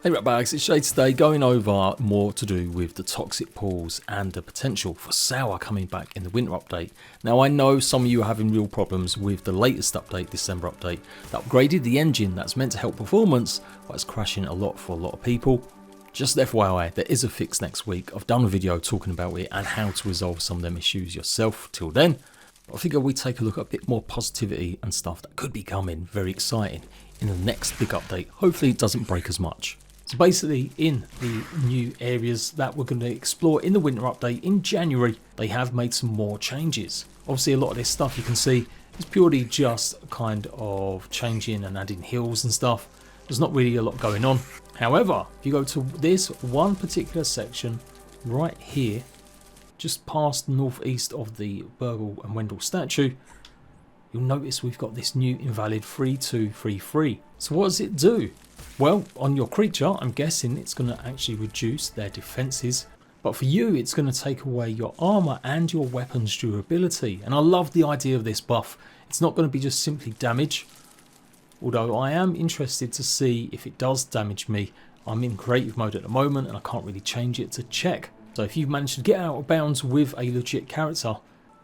Hey Ratbags, it's Jade today, going over more to do with the toxic pools and the potential for Sour coming back in the winter update. Now I know some of you are having real problems with the latest update, December update, that upgraded the engine that's meant to help performance, but it's crashing a lot for a lot of people. Just FYI, there is a fix next week. I've done a video talking about it and how to resolve some of them issues yourself. Till then, I figure we take a look at a bit more positivity and stuff that could be coming, very exciting, in the next big update. Hopefully it doesn't break as much. So basically, in the new areas that we're going to explore in the winter update in January, they have made some more changes. Obviously a lot of this stuff you can see is purely just kind of changing and adding hills and stuff. There's not really a lot going on. However, if you go to this one particular section right here, just past northeast of the Burgle and Wendell statue, you'll notice we've got this new invalid 3233. So what does it do? Well, on your creature, I'm guessing it's going to actually reduce their defenses. But for you, it's going to take away your armor and your weapons durability. And I love the idea of this buff. It's not going to be just simply damage. Although I am interested to see if it does damage me. I'm in creative mode at the moment and I can't really change it to check. So if you've managed to get out of bounds with a legit character,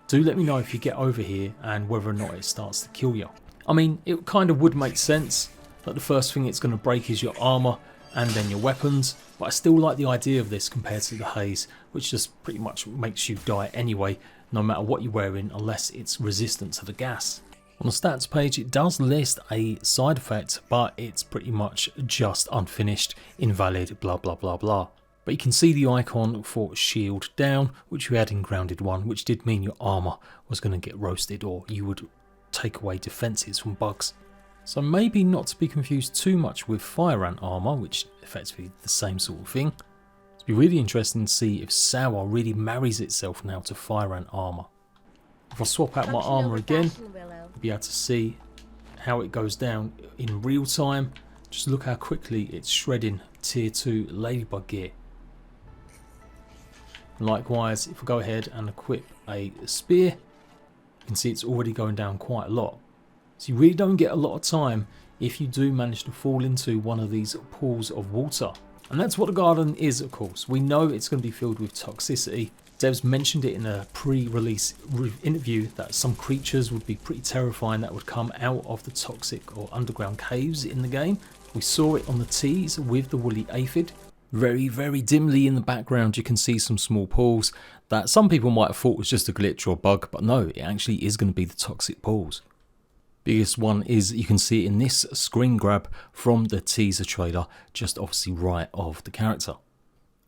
do let me know if you get over here and whether or not it starts to kill you. I mean, it kind of would make sense that the first thing it's going to break is your armor and then your weapons, but I still like the idea of this compared to the haze, which just pretty much makes you die anyway, no matter what you're wearing, unless it's resistant to the gas. On the stats page, it does list a side effect, but it's pretty much just unfinished, invalid, blah blah blah blah. But you can see the icon for shield down, which we had in grounded 1, which did mean your armor was going to get roasted, or you would take away defenses from bugs. So maybe not to be confused too much with fire ant armor, which effectively the same sort of thing. It'd be really interesting to see if Sour really marries itself now to fire ant armor. If I swap out my armor again, you'll be able to see how it goes down in real time. Just look how quickly it's shredding tier 2 ladybug gear. Likewise, if I go ahead and equip a spear, you can see it's already going down quite a lot. So you really don't get a lot of time if you do manage to fall into one of these pools of water. And that's what the garden is, of course. We know it's going to be filled with toxicity. Devs mentioned it in a pre-release interview that some creatures would be pretty terrifying that would come out of the toxic or underground caves in the game. We saw it on the tease with the woolly aphid. Very, very dimly in the background you can see some small pools that some people might have thought was just a glitch or a bug, but no, it actually is going to be the toxic pools. Biggest one is you can see it in this screen grab from the teaser trailer, just obviously right of the character.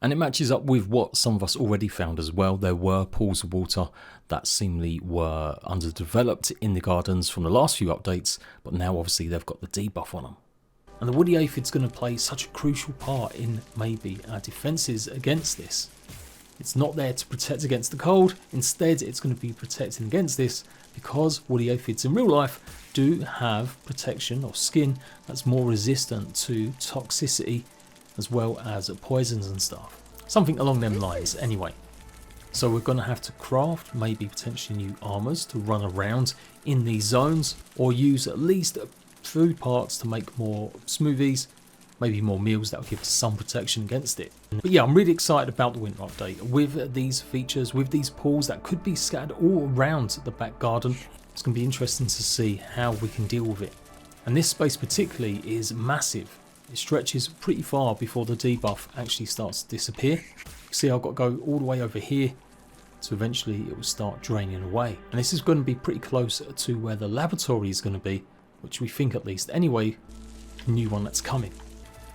And it matches up with what some of us already found as well. There were pools of water that seemingly were underdeveloped in the gardens from the last few updates, but now obviously they've got the debuff on them. And the woody aphid's going to play such a crucial part in maybe our defences against this. It's not there to protect against the cold, instead it's going to be protecting against this because woody aphids in real life do have protection or skin that's more resistant to toxicity as well as poisons and stuff. Something along them lines anyway. So we're going to have to craft maybe potentially new armors to run around in these zones, or use at least food parts to make more smoothies, maybe more meals that will give us some protection against it. But yeah, I'm really excited about the winter update with these features, with these pools that could be scattered all around the back garden. It's going to be interesting to see how we can deal with it. And this space particularly is massive. It stretches pretty far before the debuff actually starts to disappear. You can see I've got to go all the way over here, so eventually it will start draining away. And this is going to be pretty close to where the laboratory is going to be, which we think at least anyway, the new one that's coming.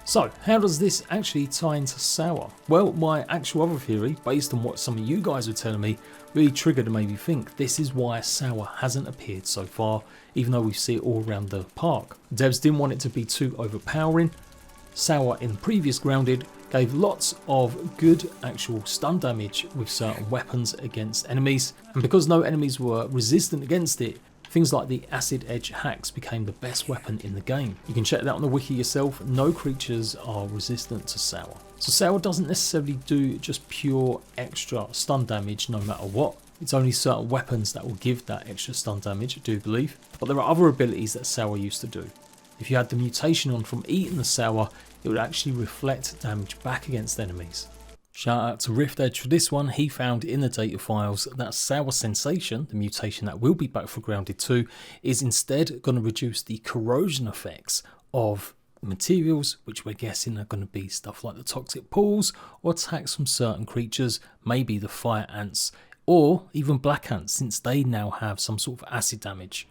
So how does this actually tie into Sour? Well, my actual other theory, based on what some of you guys were telling me, really triggered and made me think this is why Sour hasn't appeared so far, even though we see it all around the park. Devs didn't want it to be too overpowering. Sour in previous Grounded gave lots of good actual stun damage with certain weapons against enemies, and because no enemies were resistant against it, things like the acid edge hacks became the best weapon in the game. You can check that on the wiki yourself. No creatures are resistant to Sour. So Sour doesn't necessarily do just pure extra stun damage no matter what. It's only certain weapons that will give that extra stun damage, I do believe. But there are other abilities that Sour used to do. If you had the mutation on from eating the Sour, it would actually reflect damage back against enemies. Shout out to Rift Edge for this one. He found in the data files that Sour Sensation, the mutation that will be back for Grounded 2, is instead going to reduce the corrosion effects of materials, which we're guessing are going to be stuff like the toxic pools or attacks from certain creatures, maybe the fire ants or even black ants, since they now have some sort of acid damage.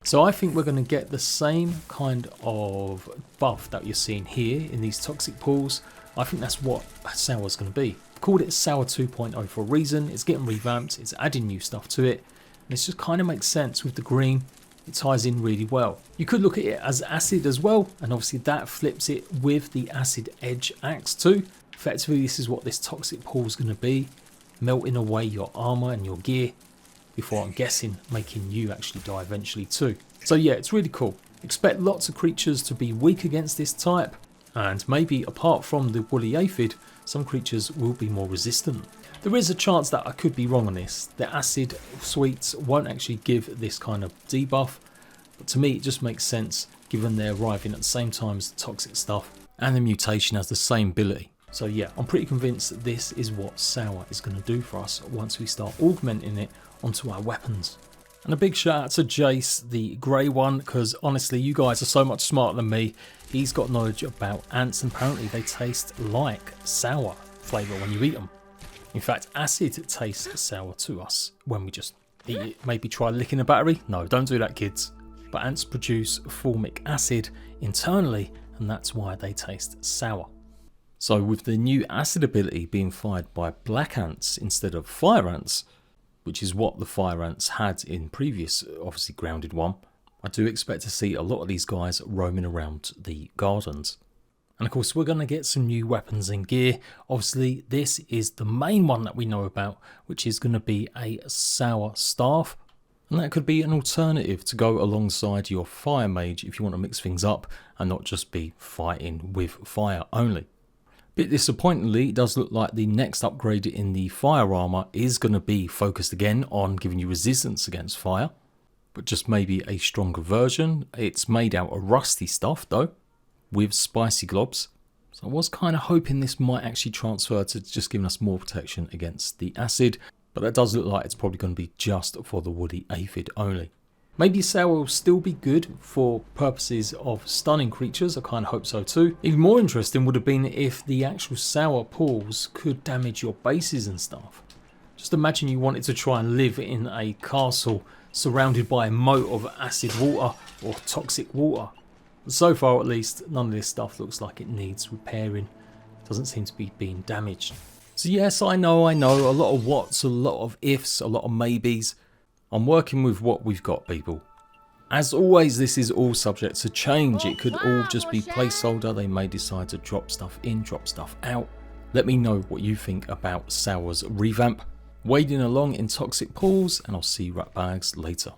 So I think we're going to get the same kind of buff that you're seeing here in these toxic pools. I think that's what Sour is going to be. I've called it Sour 2.0 for a reason. It's getting revamped, it's adding new stuff to it, and it just kind of makes sense with the green. It ties in really well. You could look at it as acid as well, and obviously that flips it with the acid edge axe too. Effectively, this is what this toxic pool is going to be, melting away your armor and your gear before, I'm guessing, making you actually die eventually too. So yeah, it's really cool. Expect lots of creatures to be weak against this type, and maybe apart from the woolly aphid, some creatures will be more resistant. There is a chance that I could be wrong on this. The acid sweets won't actually give this kind of debuff, but to me it just makes sense given they're arriving at the same time as the toxic stuff, and the mutation has the same ability. So yeah, I'm pretty convinced that this is what Sour is going to do for us once we start augmenting it onto our weapons. And a big shout out to Jace, the grey one, because honestly you guys are so much smarter than me. He's got knowledge about ants, and apparently they taste like sour flavour when you eat them. In fact, acid tastes sour to us when we just eat it. Maybe try licking a battery? No, don't do that kids. But ants produce formic acid internally, and that's why they taste sour. So with the new acid ability being fired by black ants instead of fire ants, which is what the fire ants had in previous, obviously Grounded 1, I do expect to see a lot of these guys roaming around the gardens. And of course we're going to get some new weapons and gear. Obviously this is the main one that we know about, which is going to be a Sour Staff. And that could be an alternative to go alongside your Fire Mage if you want to mix things up and not just be fighting with fire only. Bit disappointingly, it does look like the next upgrade in the fire armor is going to be focused again on giving you resistance against fire, but just maybe a stronger version. It's made out of rusty stuff though, with spicy globs. So I was kind of hoping this might actually transfer to just giving us more protection against the acid, but that does look like it's probably going to be just for the woody aphid only. Maybe Sour will still be good for purposes of stunning creatures, I kind of hope so too. Even more interesting would have been if the actual Sour pools could damage your bases and stuff. Just imagine you wanted to try and live in a castle surrounded by a moat of acid water or toxic water. But so far at least, none of this stuff looks like it needs repairing. It doesn't seem to be being damaged. So yes, I know, a lot of whats, a lot of ifs, a lot of maybes. I'm working with what we've got, people. As always, this is all subject to change. It could all just be placeholder. They may decide to drop stuff in, drop stuff out. Let me know what you think about Sour's revamp. Wading along in toxic pools, and I'll see you ratbags later.